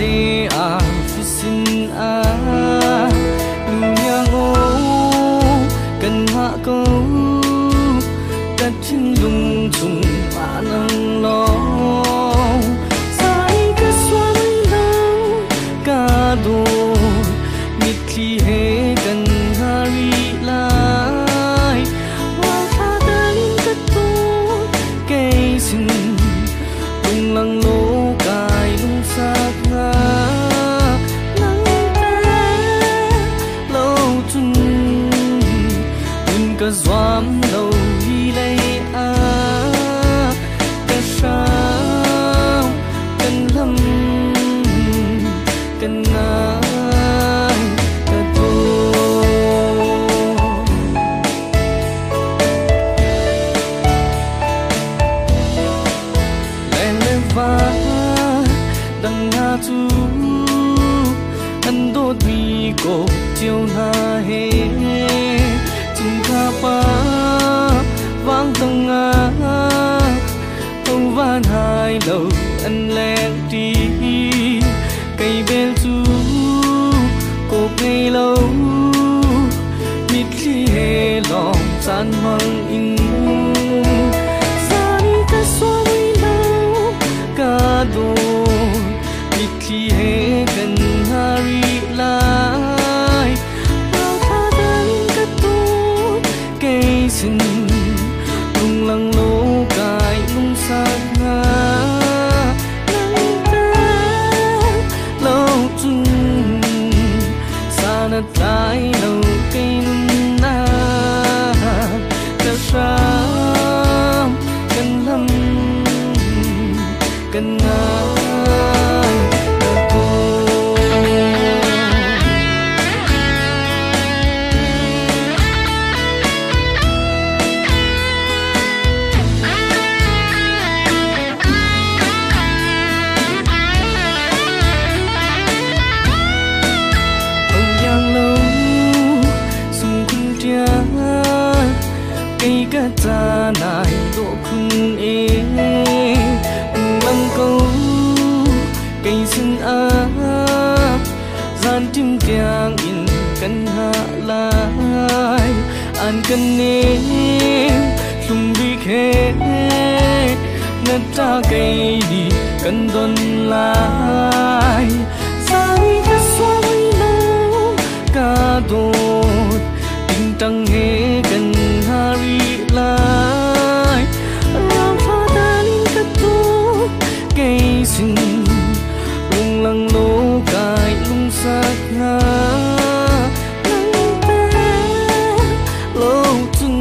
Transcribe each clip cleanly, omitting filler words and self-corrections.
de a fusin a nu yang o kan ha ko kat chin lung chung pa nang lo sai ka swam lo ka do mit khi he kan hari lai wa tha dalin ka to ke sin tung lang lo kai lung sak nga nang ta lo chun ka zwam lo hi lei a ka sao kan lam kan nai ka to le va dang na tu an đốt mi ko chiều na he chung kha pa vang tông a ông van hai lâu anh lén đi cây bên chú cô cây lâu mít khi hè lòng san mang in san ka suy lâu ka do mít khi hè cần hari lai bao tha dan ka tu cây xin lung lăng lô cài lung sang nga nang ta lâu chung sa na tai lâu cây nun na ka sao kan lam kan nai ka to cây cá ta nai độ khung e lâm câu cây sinh áp gian tim tiếng in căn hạ lại an căn em lung bi khe ngất ta cây đi căn đôn lại sai ka xoay lâu ka đốt tình tăng he căn hari lai ram pha dalin ka to cây sin lung lang lo kai lung sak nga nang ta lo chung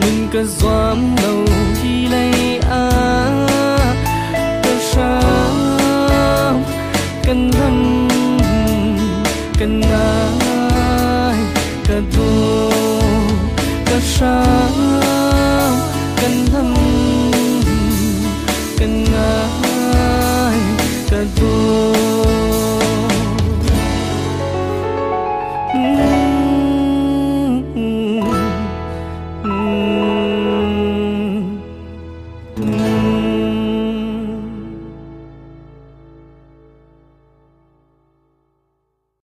min ka zwam lo hi lei a ka sao kan lam kan na